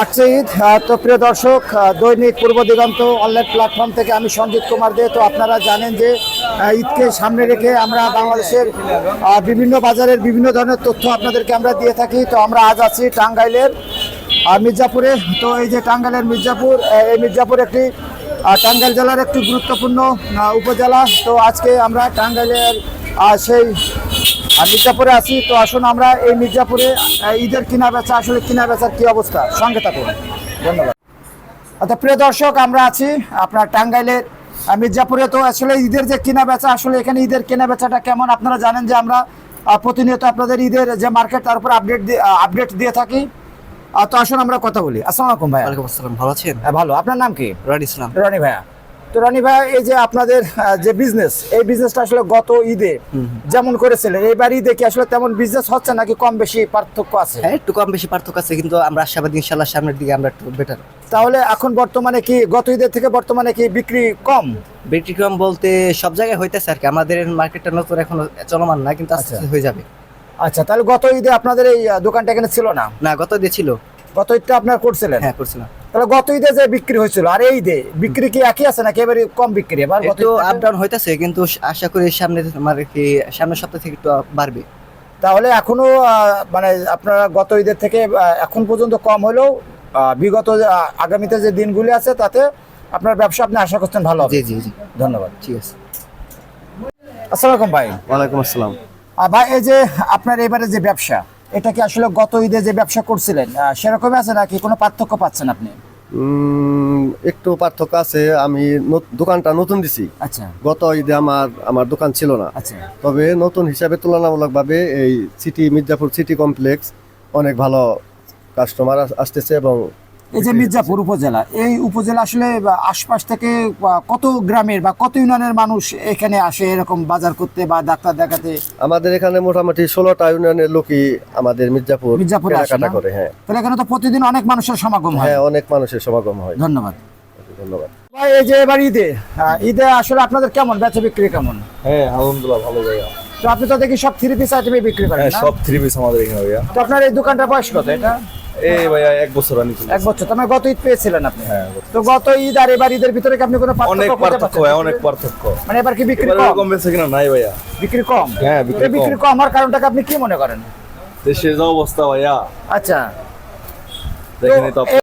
আসছে ঈদ। তো প্রিয় দর্শক, দৈনিক পূর্ব দিগন্ত অনলাইন প্ল্যাটফর্ম থেকে আমি সঞ্জিত কুমার দে। তো আপনারা জানেন যে ঈদকে সামনে রেখে আমরা বাংলাদেশের বিভিন্ন বাজারের বিভিন্ন ধরনের তথ্য আপনাদেরকে আমরা দিয়ে থাকি। তো আমরা আজ আছি টাঙ্গাইলের মির্জাপুরে। তো এই যে টাঙ্গাইলের মির্জাপুর, এই মির্জাপুর একটি টাঙ্গাইল জেলার একটি গুরুত্বপূর্ণ উপজেলা। তো আজকে আমরা টাঙ্গাইলের সেই মির্জাপুরে আছি। তো আসুন আমরা এই মির্জাপুরে ঈদের কিনা বেচা, আসলে কিনা বেচার কি অবস্থা, সঙ্গে থাকুন। ধন্যবাদ। আচ্ছা প্রিয় দর্শক, আমরা আছি আপনার টাঙ্গাইলের মির্জাপুরে। তো আসলে ঈদের যে কিনা বেচা, আসলে এখানে ঈদের কেনা বেচাটা কেমন আপনারা জানেন যে আমরা প্রতিনিয়ত আপনাদের ঈদের যে মার্কেট তার উপর আপডেট দিয়ে থাকি। তো আসুন আমরা কথা বলি। আসসালামু আলাইকুম ভাই। ওয়ালাইকুম আসসালাম, ভালো আছেন? ভালো, আপনার নাম কি? রানি ইসলাম। রনি ভাইয়া। তো রনি ভাইয়া, এই যে আপনাদের যে বিজনেস, এই বিজনেসটা আসলে গত ঈদে যেমন করেছিলেন, এইবার ঈদে কি আসলে তেমন বিজনেস হচ্ছে নাকি কম বেশি পার্থক্য আছে? হ্যাঁ, একটু কম বেশি পার্থক্য আছে, কিন্তু আমরা আশাবাদী ইনশাআল্লাহ সামনের দিকে আমরা একটু বেটার। তাহলে এখন বর্তমানে কি গত ঈদের থেকে বর্তমানে কি বিক্রি কম? ব্যতিক্রম বলতে সব জায়গায় হইতেছে আর কি, আমাদের মার্কেটটা নতুন এখনো চলমান না, কিন্তু আস্তে আস্তে হয়ে যাবে। আচ্ছা, তাহলে গত ঈদে আপনাদের এই দোকানটা এখানে ছিল না? না, গত দিয়ে ছিল। গত ঈদটা আপনার করছিলেন? হ্যাঁ, করছিলাম। তাহলে গত ঈদে যে বিক্রি হয়েছিল আর এই ঈদে বিক্রি কি একই আছে নাকি এবারে কম বিক্রি? এবার গত একটু আপ ডাউন হইতেছে, কিন্তু আশা করি সামনের সপ্তাহ থেকে একটু বাড়বে। তাহলে এখনো মানে আপনারা গত ঈদের থেকে এখন পর্যন্ত কম হলেও বিগত আগামীতে যে দিনগুলি আছে তাতে আপনার ব্যবসা আপনি আশা করছেন ভালো হবে? জি জি জি, ধন্যবাদ। ঠিক আছে। আসসালামু আলাইকুম ভাই। ওয়ালাইকুম আসসালাম। ভাই, এই যে আপনার এবারে যে ব্যবসা, এটা কি আসলে গত ঈদে যে ব্যবসা করছিলেন সেরকমই আছে নাকি কোনো পার্থক্য পাচ্ছেন আপনি? একটু পার্থক্য আছে। আমি দোকানটা নতুন দিছি। আচ্ছা গত ঈদে আমার দোকান ছিল না। আচ্ছা। তবে নতুন হিসাবে তুলনামূলকভাবে এই মির্জাপুর সিটি কমপ্লেক্স অনেক ভালো কাস্টমার আসতেছে। এবং এই যে মির্জাপুর উপজেলা, এই উপজেলা আসলে আশপাশ থেকে কত গ্রামের বা কত ইউনিয়নের মানুষ এখানে আসে এরকম বাজার করতে বা ডাক্তার দেখাতে? আমাদের এখানে মোটামুটি 16টা ইউনিয়নের লোকই আমাদের মির্জাপুরে কেনাকাটা করে। হ্যাঁ, তাহলে এখানে তো প্রতিদিন অনেক মানুষের সমাগম হয়। হ্যাঁ, অনেক মানুষের সমাগম হয়। ধন্যবাদ। ধন্যবাদ ভাই, এই যে এবার ঈদে আসলে আপনাদের কেমন বেচা বিক্রি কেমন? হ্যাঁ, আলহামদুলিল্লাহ ভালো ভাইয়া। তো আপনি তো দেখি সব 3 পিস আইটেমে বিক্রি করেন হ্যাঁ, না? সব 3 পিস আমাদের এখানে ভাইয়া। তো আপনার এই দোকানটার বয়স কত? এটা এই ভাইয়া 1 বছর রানি চলে। 1 বছর। তোমার গত ঈদ পেয়েছিলেন আপনি? হ্যাঁ, তো গত ঈদ আর এবার ঈদের ভিতরে কি আপনি কোনো অনেক পার্থক্য খুঁজে পার্থক্য পাচ্ছেন? ভাই, অনেক পার্থক্য। মানে এবার কি বিক্রি এবার কম? এরকম বেশি কিনা নাই ভাইয়া। বিক্রি কম? হ্যাঁ, বিক্রি তো বিক্রি কম। কম হওয়ার কারণটাকে আপনি কি মনে করেন? দেশের যা অবস্থা ভাইয়া, আচ্ছা, দেখেনই তো এই